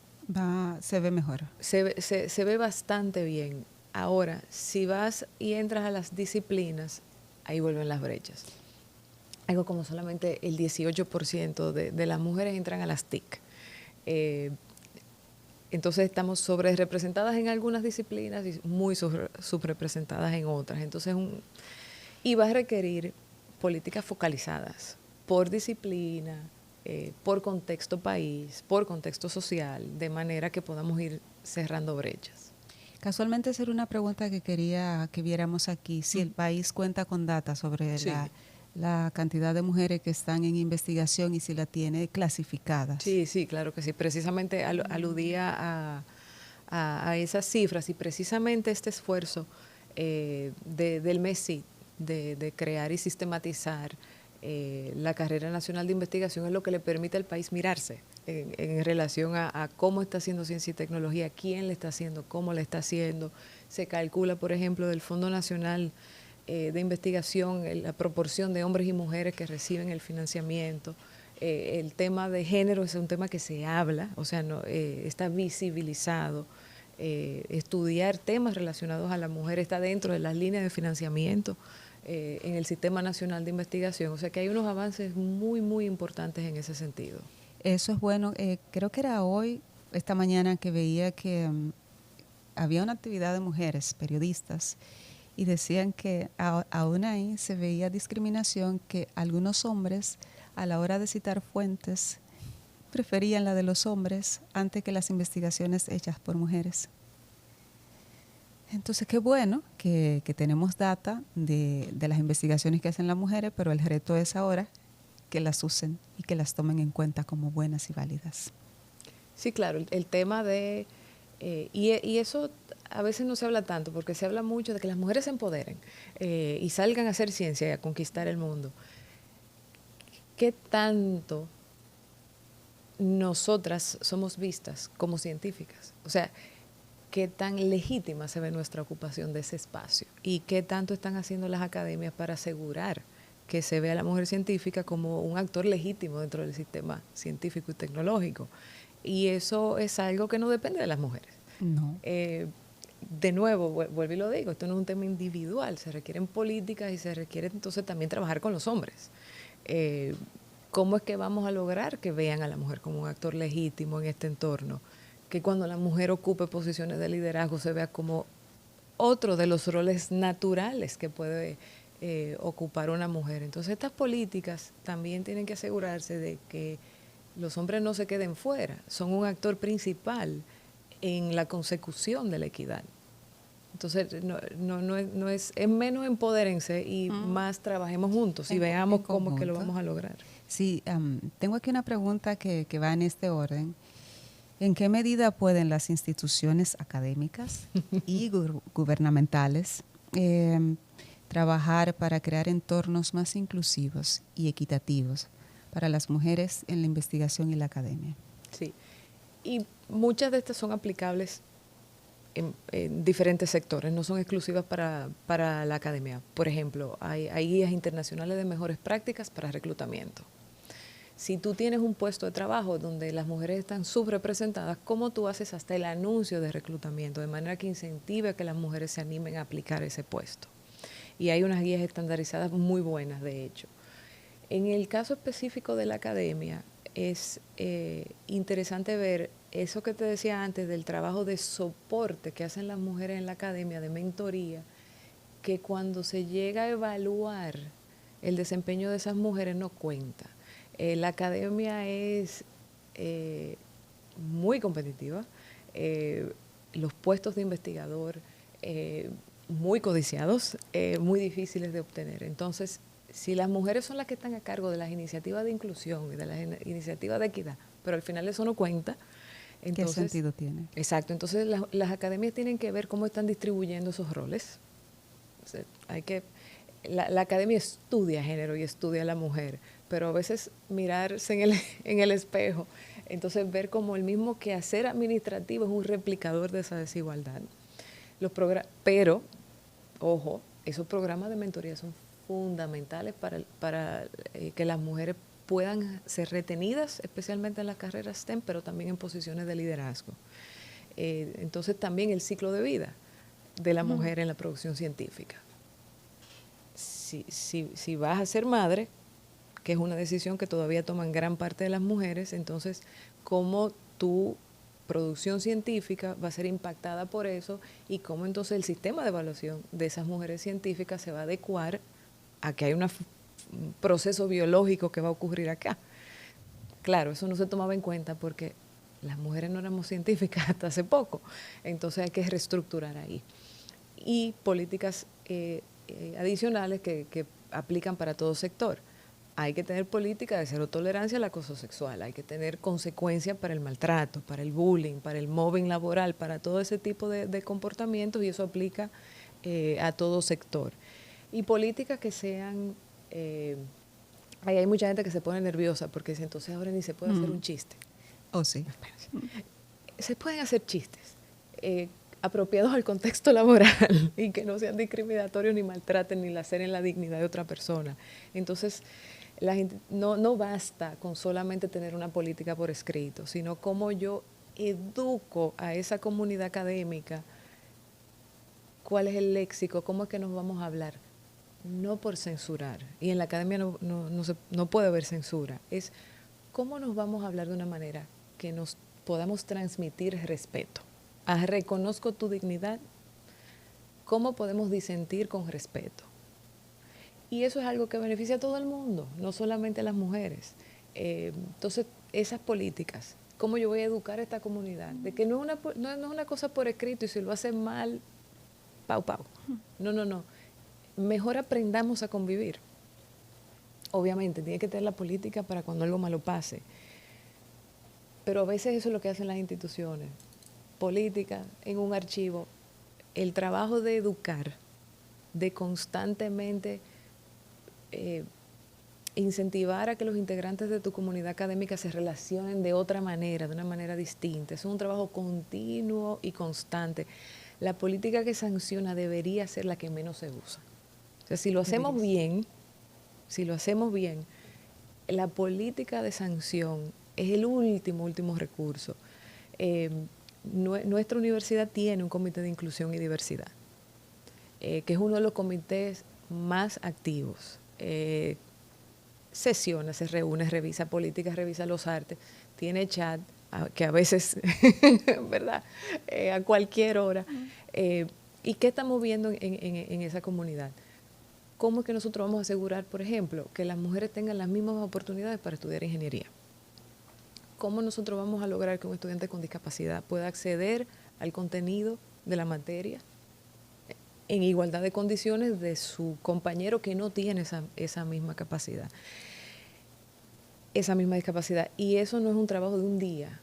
Se ve mejor. Se ve bastante bien. Ahora, si vas y entras a las disciplinas, ahí vuelven las brechas. Algo como solamente el 18% de las mujeres entran a las TIC. Entonces estamos sobre representadas en algunas disciplinas y muy subrepresentadas en otras. Entonces, y va a requerir políticas focalizadas por disciplina, por contexto país, por contexto social, de manera que podamos ir cerrando brechas. Casualmente esa era una pregunta que quería que viéramos aquí, si el país cuenta con data sobre Sí. la cantidad de mujeres que están en investigación y si la tiene clasificadas. Sí, sí, claro que sí. Precisamente aludía a esas cifras y precisamente este esfuerzo del MESI de crear y sistematizar la carrera nacional de investigación es lo que le permite al país mirarse en relación a cómo está haciendo ciencia y tecnología, quién le está haciendo, cómo le está haciendo. Se calcula, por ejemplo, del Fondo Nacional de Investigación, la proporción de hombres y mujeres que reciben el financiamiento. El tema de género es un tema que se habla, o sea, no, está visibilizado. Estudiar temas relacionados a la mujer está dentro de las líneas de financiamiento en el Sistema Nacional de Investigación. O sea que hay unos avances muy, muy importantes en ese sentido. Eso es bueno. Creo que era hoy, esta mañana, que veía que había una actividad de mujeres periodistas y decían que aún ahí se veía discriminación, que algunos hombres a la hora de citar fuentes preferían la de los hombres antes que las investigaciones hechas por mujeres. Entonces, qué bueno que tenemos data de las investigaciones que hacen las mujeres, pero el reto es ahora que las usen y que las tomen en cuenta como buenas y válidas. Sí, claro, el tema de... y eso a veces no se habla tanto, porque se habla mucho de que las mujeres se empoderen y salgan a hacer ciencia y a conquistar el mundo. ¿Qué tanto nosotras somos vistas como científicas? O sea, ¿qué tan legítima se ve nuestra ocupación de ese espacio? ¿Y qué tanto están haciendo las academias para asegurar que se vea a la mujer científica como un actor legítimo dentro del sistema científico y tecnológico? Y eso es algo que no depende de las mujeres. No. De nuevo, vuelvo y lo digo, esto no es un tema individual, se requieren políticas y se requiere entonces también trabajar con los hombres. ¿Cómo es que vamos a lograr que vean a la mujer como un actor legítimo en este entorno? Que cuando la mujer ocupe posiciones de liderazgo se vea como otro de los roles naturales que puede ocupar una mujer. Entonces estas políticas también tienen que asegurarse de que los hombres no se queden fuera, son un actor principal en la consecución de la equidad. Entonces, es menos empodérense y más trabajemos juntos y veamos cómo es que lo vamos a lograr. Sí, tengo aquí una pregunta que va en este orden. ¿En qué medida pueden las instituciones académicas y gubernamentales trabajar para crear entornos más inclusivos y equitativos para las mujeres en la investigación y la academia? Sí, y muchas de estas son aplicables en diferentes sectores, no son exclusivas para la academia. Por ejemplo, hay guías internacionales de mejores prácticas para reclutamiento. Si tú tienes un puesto de trabajo donde las mujeres están subrepresentadas, ¿cómo tú haces hasta el anuncio de reclutamiento? De manera que incentive a que las mujeres se animen a aplicar ese puesto. Y hay unas guías estandarizadas muy buenas, de hecho. En el caso específico de la academia, es interesante ver eso que te decía antes del trabajo de soporte que hacen las mujeres en la academia, de mentoría, que cuando se llega a evaluar el desempeño de esas mujeres no cuenta. La academia es muy competitiva, los puestos de investigador muy codiciados, muy difíciles de obtener. Entonces, si las mujeres son las que están a cargo de las iniciativas de inclusión y de las iniciativas de equidad, pero al final eso no cuenta, entonces, ¿qué sentido tiene? Exacto, entonces las academias tienen que ver cómo están distribuyendo esos roles. O sea, la academia estudia género y estudia a la mujer, pero a veces mirarse en el espejo, entonces ver como el mismo quehacer administrativo es un replicador de esa desigualdad. Pero, ojo, esos programas de mentoría son fundamentales para que las mujeres puedan ser retenidas, especialmente en las carreras STEM, pero también en posiciones de liderazgo. Entonces también el ciclo de vida de la mujer en la producción científica. Si vas a ser madre, que es una decisión que todavía toman gran parte de las mujeres, entonces cómo tu producción científica va a ser impactada por eso y cómo entonces el sistema de evaluación de esas mujeres científicas se va a adecuar a que hay un proceso biológico que va a ocurrir acá. Claro, eso no se tomaba en cuenta porque las mujeres no éramos científicas hasta hace poco, entonces hay que reestructurar ahí. Y políticas adicionales que aplican para todo sector. Hay que tener política de cero tolerancia al acoso sexual, hay que tener consecuencias para el maltrato, para el bullying, para el mobbing laboral, para todo ese tipo de comportamientos, y eso aplica a todo sector. Y políticas que sean... hay mucha gente que se pone nerviosa porque dice, entonces ahora ni se puede hacer un chiste. Oh, sí. Se pueden hacer chistes apropiados al contexto laboral y que no sean discriminatorios ni maltraten ni laceren la dignidad de otra persona. Entonces, la gente no basta con solamente tener una política por escrito, sino cómo yo educo a esa comunidad académica, cuál es el léxico, cómo es que nos vamos a hablar. No por censurar, y en la academia no puede haber censura, es cómo nos vamos a hablar de una manera que nos podamos transmitir respeto. Reconozco tu dignidad, cómo podemos disentir con respeto. Y eso es algo que beneficia a todo el mundo, no solamente a las mujeres. Entonces, esas políticas, cómo yo voy a educar a esta comunidad, de que no es una cosa por escrito y si lo hacen mal, pau. No. Mejor aprendamos a convivir. Obviamente, tiene que tener la política para cuando algo malo pase. Pero a veces eso es lo que hacen las instituciones. Política en un archivo. El trabajo de educar, de constantemente incentivar a que los integrantes de tu comunidad académica se relacionen de otra manera, de una manera distinta. Es un trabajo continuo y constante. La política que sanciona debería ser la que menos se usa. O sea, si lo hacemos bien, la política de sanción es el último recurso. Nuestra universidad tiene un comité de inclusión y diversidad, que es uno de los comités más activos. Sesiona, se reúne, revisa políticas, revisa los artes, tiene chat, que a veces, ¿verdad? A cualquier hora. ¿Y qué estamos viendo en esa comunidad? ¿Cómo es que nosotros vamos a asegurar, por ejemplo, que las mujeres tengan las mismas oportunidades para estudiar ingeniería? ¿Cómo nosotros vamos a lograr que un estudiante con discapacidad pueda acceder al contenido de la materia en igualdad de condiciones de su compañero que no tiene esa misma capacidad, esa misma discapacidad? Y eso no es un trabajo de un día.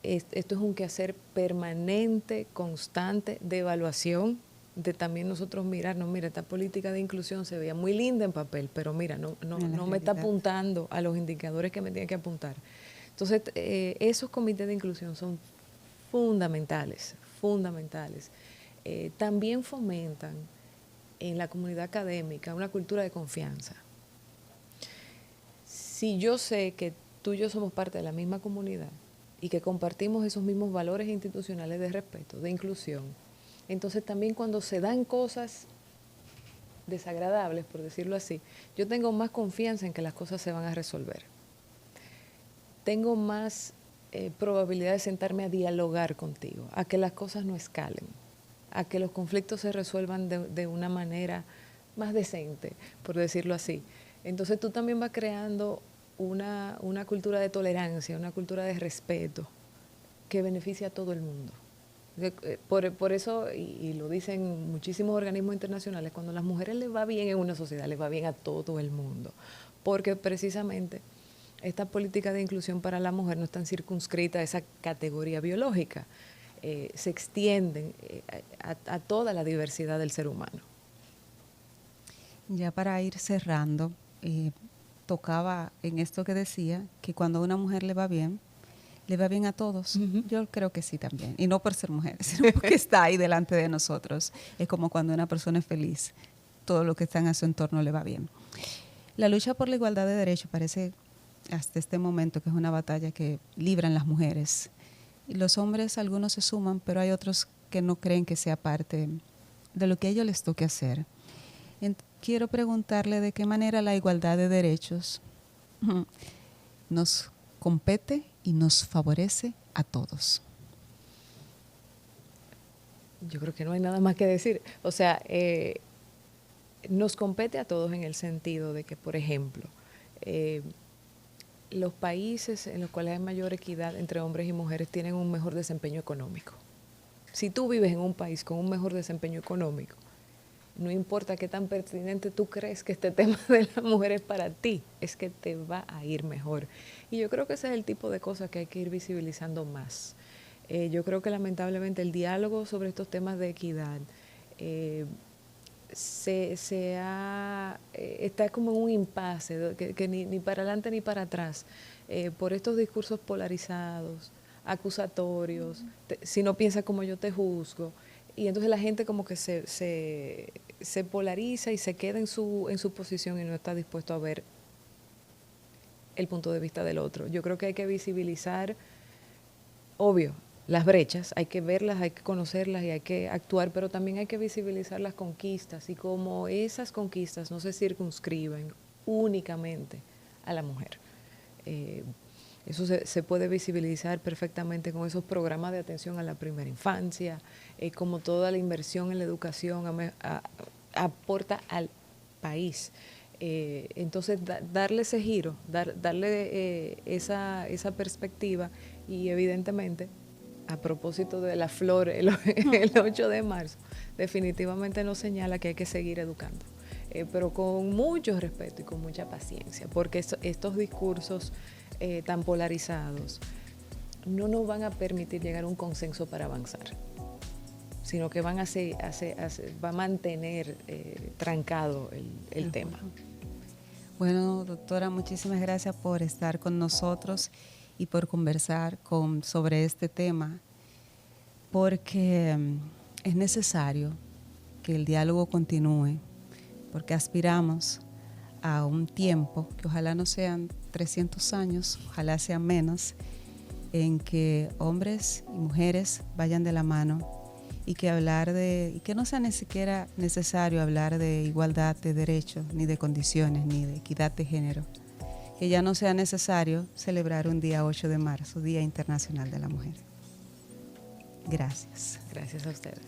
Esto es un quehacer permanente, constante, de evaluación, de también nosotros mirarnos, mira, esta política de inclusión se veía muy linda en papel, pero mira, no me está apuntando a los indicadores que me tiene que apuntar. Entonces, esos comités de inclusión son fundamentales. También fomentan en la comunidad académica una cultura de confianza. Si yo sé que tú y yo somos parte de la misma comunidad y que compartimos esos mismos valores institucionales de respeto, de inclusión, entonces también cuando se dan cosas desagradables, por decirlo así, yo tengo más confianza en que las cosas se van a resolver. Tengo más probabilidad de sentarme a dialogar contigo, a que las cosas no escalen, a que los conflictos se resuelvan de una manera más decente, por decirlo así. Entonces tú también vas creando una cultura de tolerancia, una cultura de respeto que beneficia a todo el mundo. Por eso, y lo dicen muchísimos organismos internacionales, cuando a las mujeres les va bien en una sociedad, les va bien a todo el mundo, porque precisamente esta política de inclusión para la mujer no es tan circunscrita a esa categoría biológica, se extienden a toda la diversidad del ser humano. Ya para ir cerrando, tocaba en esto que decía, que cuando a una mujer le va bien a todos. Uh-huh. Yo creo que sí también. Y no por ser mujer, sino porque está ahí delante de nosotros. Es como cuando una persona es feliz, todo lo que está en su entorno le va bien. La lucha por la igualdad de derechos parece hasta este momento, que es una batalla que libran las mujeres. Y los hombres, algunos se suman, pero hay otros que no creen que sea parte de lo que a ellos les toque hacer. Quiero preguntarle de qué manera la igualdad de derechos nos compete y nos favorece a todos. Yo creo que no hay nada más que decir. O sea, nos compete a todos en el sentido de que, por ejemplo, los países en los cuales hay mayor equidad entre hombres y mujeres tienen un mejor desempeño económico. Si tú vives en un país con un mejor desempeño económico, no importa qué tan pertinente tú crees que este tema de las mujeres para ti, es que te va a ir mejor. Y yo creo que ese es el tipo de cosas que hay que ir visibilizando más. Yo creo que lamentablemente el diálogo sobre estos temas de equidad está como en un impasse, que ni para adelante ni para atrás, por estos discursos polarizados, acusatorios, si no piensas como yo te juzgo. Y entonces la gente como que se polariza y se queda en su posición y no está dispuesto a ver el punto de vista del otro. Yo creo que hay que visibilizar, obvio, las brechas, hay que verlas, hay que conocerlas y hay que actuar, pero también hay que visibilizar las conquistas y cómo esas conquistas no se circunscriben únicamente a la mujer. Eso se puede visibilizar perfectamente con esos programas de atención a la primera infancia, como toda la inversión en la educación aporta al país. Entonces, darle ese giro, darle esa perspectiva y evidentemente, a propósito de la flor el 8 de marzo, definitivamente nos señala que hay que seguir educando, pero con mucho respeto y con mucha paciencia, porque estos discursos tan polarizados no nos van a permitir llegar a un consenso para avanzar, sino que va a mantener trancado el tema. Bueno, doctora, muchísimas gracias por estar con nosotros y por conversar sobre este tema, porque es necesario que el diálogo continúe, porque aspiramos a un tiempo, que ojalá no sean 300 años, ojalá sean menos, en que hombres y mujeres vayan de la mano y que no sea ni siquiera necesario hablar de igualdad de derechos, ni de condiciones, ni de equidad de género, que ya no sea necesario celebrar un día 8 de marzo, Día Internacional de la Mujer. Gracias. Gracias a ustedes.